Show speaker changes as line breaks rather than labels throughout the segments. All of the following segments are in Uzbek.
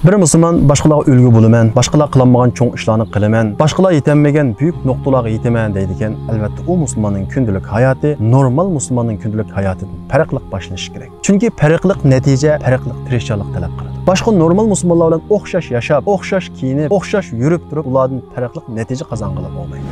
Bir musulmon boshqalarga ulgu bo'laman, boshqalar qilolmagan cho'ng ishlarni qilaman, boshqalar yetenmagan buyuk nuqtalarga yetaman deydigan, albatta u musulmonning kundalik hayoti normal musulmonning kundalik hayotidan farqli boshlanishi kerak. Chunki farqli natija, farqli tirishchilik talab qiladi. Boshqa normal musulmonlar bilan o'xshash yashab, o'xshash kiyinib, o'xshash yurib turib, ulardan farqli natija qozonqila olmaydi.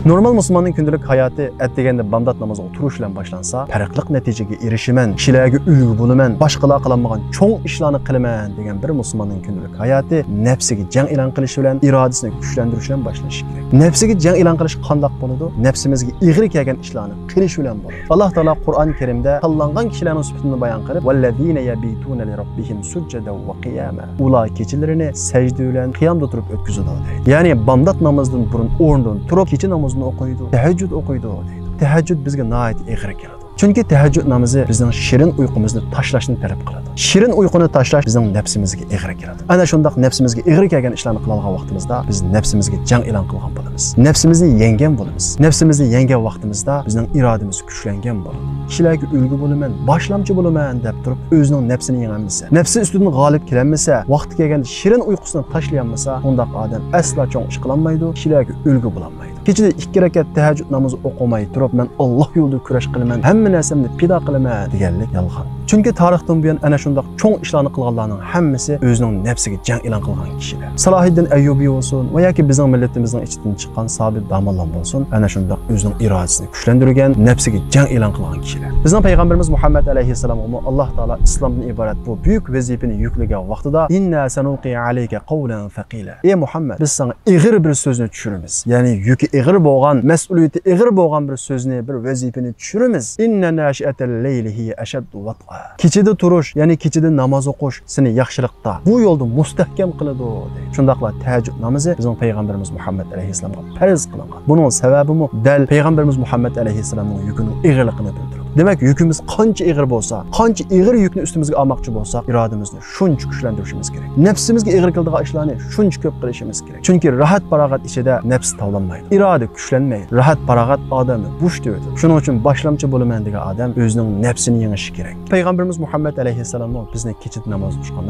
Normal musulmonning kundalik hayoti atdeganda bomdod namoziga turish bilan boshlansa, farqli natijaga erishiman, kishilarga ulgu bo'laman, boshqalar qilolmagan cho'ng ishlarni qilaman degan bir musulmonning kundalik hayoti nafsiga jang e'lon qilish bilan irodasini kuchlantirish bilan boshlanishi kerak. Nafsiga jang e'lon qilish qanday bo'ladi? Nafsimizga ig'ri kelgan ishlarni qilish bilan bo'ladi. Alloh taolo Qur'on Karimda tanlangan kishilarning sifatini bayon qilib, "Vallazina yabituna li robbihim sujjadan va qiyama." Ular kechalarini sajda bilan qiyomda turib o'tkazadi deydi. Ya'ni bomdod namozidan burun o'rnidan turib kecha namozini o'qiydi, tahajjud o'qiydi deydi. Tahajjud bizga nihoyat ig'ir keladi. Chunki tahajjud namozi bizning shirin uyqumizni tashlashni talab qiladi. Shirin uyquni tashlash bizning nafsimizga ig'ir keladi. Ana shundaq nafsimizga ig'ir kelgan ishlarni qila olgan vaqtimizda biz nafsimizga jang e'lon qilgan bo'lamiz. Nafsimizni yengan bo'lamiz. Nafsimizni yengan vaqtimizda bizning irodamiz kuchlangan bo'ladi. Kishilarga ulgu bo'laman, boshlamchi bo'laman deb turib o'zining nafsini yenganmasa, nafsi ustidan g'olib kelanmasa, vaqti kelganda shirin uyqusini tashlayanmasa, undaq odam aslo cho'ng ish qila olmaydi, kishilarga ulgu bo'la olmaydi. Kechada 2 rakat tahajjud namozi o'qimay turib, men Alloh yo'lida kurash qilaman, hamma narsamni fido qilaman deganlik yolg'on. Chunki tarixdan buyon ana shunday cho'ng ishlarni qilganlarning hammasi o'zining nafsiga jang e'lon qilgan kishilar. Salohiddin Ayyubiy bo'lsin va yoki bizning millatimizning ichidan chiqqan Sabit Damallan bo'lsin, ana shunday o'zining irodasini kuchlantirgan, nafsiga jang e'lon qilgan kishilar. Bizning payg'ambarimiz Muhammad alayhissalom Alloh taolo islomdan iborat bu buyuk vazifani yuklagan vaqtida inna sanuqi alayka qawlan thaqila. Ey Muhammad, biz sana ig'ir bir so'zni tushiramiz. Ya'ni yuki ig'ir bo'lgan, mas'uliyati ig'ir bo'lgan bir so'zni, bir vazifani tushiramiz. Inna nashi'atal layli hiya ashaddu watqa. Kechada turish, ya'ni kechada namoz o'qish seni yaxshilikda, bu yo'lda mustahkam qiladi deydi. Shundaqla tahajjud namozi bizning payg'ambarimiz Muhammad alayhissalomga farz qilingan. Buning sababi dal payg'ambarimiz Muhammad alayhissalomning yukining ig'irligini bildiradi. Demak, yukimiz qancha ig'ir bo'lsa, qancha ig'ir yukni ustimizga olmoqchi bo'lsak, irodamizni shuncha kuchlantirishimiz kerak. Nafsimizga ig'ir keladigan ishlarni shuncha ko'p qilishimiz kerak. Chunki rahat farog'at ichida nafs tavlanmaydi. Iroda kuchlanmaydi. Rahat farog'at odamni bo'sh deydi. Shuning uchun boshlamchi bo'laman degan odam o'zining nafsini yengishi kerak. Payg'ambarimiz Muhammad alayhissalom bizni kechada namoz o'qishga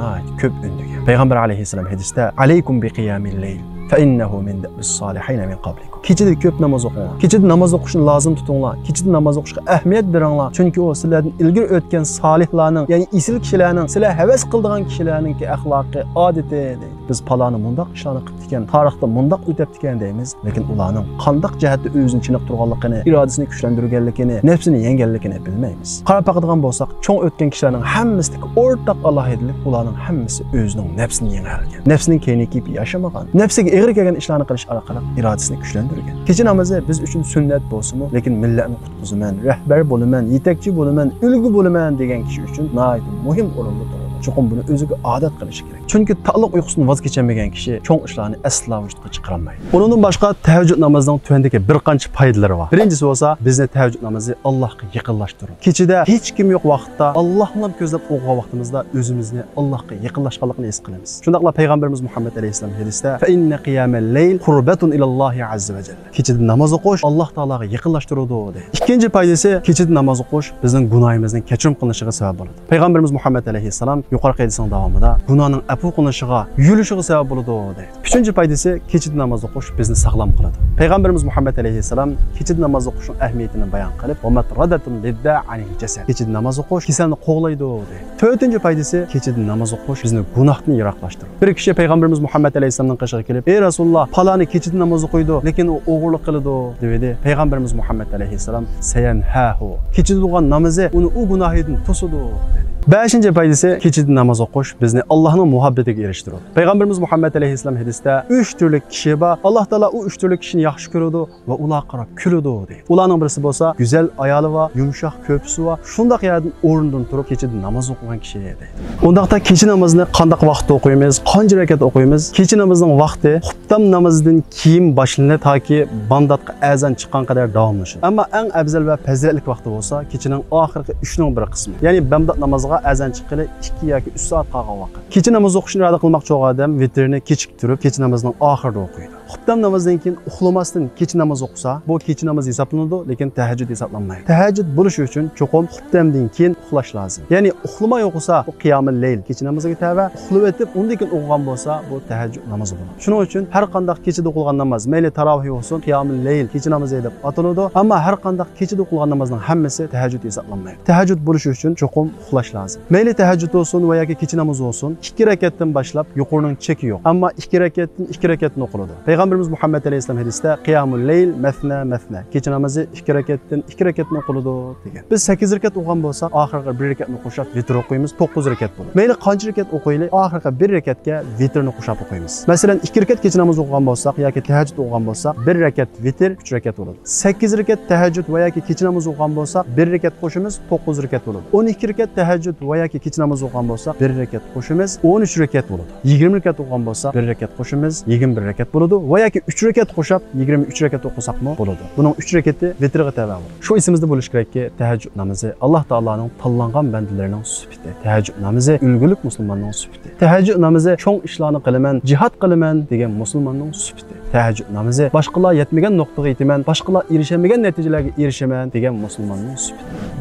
ko'p undagan. Payg'ambar alayhissalom hadisda alaykum bi qiyamil layl fa innahu min dabis solihin min qablikum. Kechada ko'p namoz o'qinglar. Kechada namoz o'qishni lozim tutinglar. Kechada namoz o'qishga ahamiyat beringlar. Chunki u sizlardan ilgari o'tgan solihlarning, ya'ni isil kishilarning, sizlar havas qiladigan kishilarningki axloqi, odati deydi. Biz palani mundaq ishlarni qilib ekan, tarixda mundaq o'tib ekan deymiz, lekin ularning qanday jihatda o'zini chiniq turganligini, irodasini kuchlantirganligini, nafsini yenganligini bilmaymiz. Qarab baqadigan bo'lsak, cho'ng o'tgan kishilarning hammasidagi o'rtaq alohidlik ularning hammasi o'zining nafsini yengan. Nafsining keyni kiyib yashamagan, nafsiga ig'ir kelgan ishlarni qilish orqali irodasini kuchlantirgan. Kecha namozi biz uchun sunnat bo'lsa-mu, lekin millatni qutqizaman, rahbar bo'laman, yetakchi bo'laman, ulgu bo'laman degan kishi uchun nihoyat muhim o'rinda turadi. Chuqur buni o'ziga odat qilish kerak. Chunki ta'liq uyqusidan voz kechmagan kishi cho'ng ishlarni aslo vujudga chiqarmaydi. Bundan boshqa tahajjud namozining tuandagi bir qancha foydalari bor. Birinchisi bo'lsa, bizni tahajjud namozi Allohga yaqinlashtiradi. Kechada hech kim yo'q vaqtda Allohni ko'zlab o'qigan vaqtimizda o'zimizni Allohga yaqinlashganligini his qilamiz. Shundaqla payg'ambarimiz Muhammad alayhisalom hadisda fa inna qiyamal layl qurbatun ilallohi azza va jalla. Kechada namoz o'qish Alloh taologa yaqinlashtiradi deydi. Ikkinchi foydasi, kechada namoz o'qish bizning gunohimizning kechirim qilinishiga sabab bo'ladi. Payg'ambarimiz Muhammad alayhisalom yuqorqi hadisning davomida gunohning afu qilishiga, yuyilishiga sabab bo'ladi deydi. Uchinchi foydasi, kechada namoz o'qish bizni sog'lom qiladi. Payg'ambarimiz Muhammad alayhisalom kechada namoz o'qishning ahamiyatini bayon qilib, "Va matradatun lidda'i jasad." Kechada namoz o'qish kasalni qo'g'laydi deydi. To'rtinchi foydasi, kechada namoz o'qish bizni gunohdan yiroqlashtiradi. Bir kishi payg'ambarimiz Muhammad alayhisalomning qishiga kelib, "Ey Rasululloh, faloni kechada namoz o'qiydi, lekin u o'g'irlik qiladi" dedi. Payg'ambarimiz Muhammad alayhisalom "Sayanhahu." Kechada o'qigan namozi uni u gunohidan to'sadi dedi. 5-foydasi, kechada namoz o'qish bizni Allohning muhabbatiga erishtiradi. Payg'ambarimiz Muhammad alayhisalom hadisda 3 turli kishi bor. Alloh taolo u 3 turli kishini yaxshi ko'radi va ular qarab kuladi deydi. Ularning birisi bo'lsa, go'zal ayoli va yumshoq ko'pisi va shunday yerdan o'rnidan turib kechada namoz o'qigan kishi deydi. Undaqda kecha namozini qanday vaqtda o'qiymiz, qancha rakat o'qiymiz? Kecha namozining vaqti xuftam namozidan keyin boshlanadi toki bomdodga azon chiqqan qadar davomlashadi. Ammo eng afzal va fazilatli vaqti bo'lsa, kechining oxirgi 3ning bir qismi. Ya'ni bomdod namoziga azan chiqqili 2 yoki 3 soat qolgan vaqt. Kecha namoz o'qishni irada qilmoqchi bo'lgan odam vitrini kechiktirib, kecha namozining oxirida o'qiydi. Xubtam namozdan keyin uxlamasdan kecha namoz o'qisa, bu kecha namoz hisoblanadi, lekin tahajjud hisoblanmaydi. Tahajjud bo'lishi uchun cho'qim xubtamdan keyin uxlash lozim. Ya'ni uxlamay o'qisa, bu qiyomul layl, kecha namoziga tava, uxlab o'tib, undan keyin o'qigan bo'lsa, bu tahajjud namozi bo'ladi. Shuning uchun har qanday kechada o'qilgan namoz, mayli tarovih bo'lsin, qiyomul layl, kecha namozi deb ataladi, ammo har qanday kechada o'qilgan namozning hammasi tahajjud hisoblanmaydi. Tahajjud bo'lishi uchun cho'qim uxlash lozim. Mayli tahajjud bo'lsin va yoki kecha namozi bo'lsin, 2 rakatdan boshlab yuqorining cheki yo'q. Ammo 2 rakatdan 2 rakatni o'qiladi. Payg'ambarimiz Muhammad alayhisalom hadisda qiyomul layl masna masna, kecha namozi 2 rakatdan 2 rakatni o'qiladi degan. Biz 8 rakat o'qigan bo'lsak, oxirgi 1 rakatni qo'shib vitr o'qiymiz, 9 rakat bo'ladi. Mayli qancha rakat o'qiylik, oxirgi 1 rakatga vitrni qo'shib o'qiymiz. Masalan, 2 rakat kecha namoz o'qigan bo'lsak yoki tahajjud o'qigan bo'lsak, 1 rakat vitr, 3 rakat bo'ladi. 8 rakat tahajjud va yoki kecha namoz o'qigan bo'lsak, 1 rakat qo'shimiz 9 rakat bo'ladi. 12 rakat tahajjud va yoki kecha namoz o'qigan bo'lsak, 1 rakat qo'shimiz 13 rakat bo'ladi. 20 rakat o'qigan bo'lsak, 1 rakat qo'shimiz 21 rakat bo'ladi va yoki 3 rakat qo'shib 23 rakat o'qisakmi bo'ladi. Buning 3 rakati vitrga tabe bo'ladi. Shu esimizda bo'lish kerakki, tahajjud namozi Alloh taolaning tanlangan bandalarining sifati. Tahajjud namozi ulgulik musulmonning sifati. Tahajjud namozi cho'ng ishlarni qilaman, jihad qilaman degan musulmonning sifati. Tahajjud namozi boshqalar yetmagan nuqtaga yetaman, boshqalar erishamagan natijalarga erishaman degan musulmonning sifati.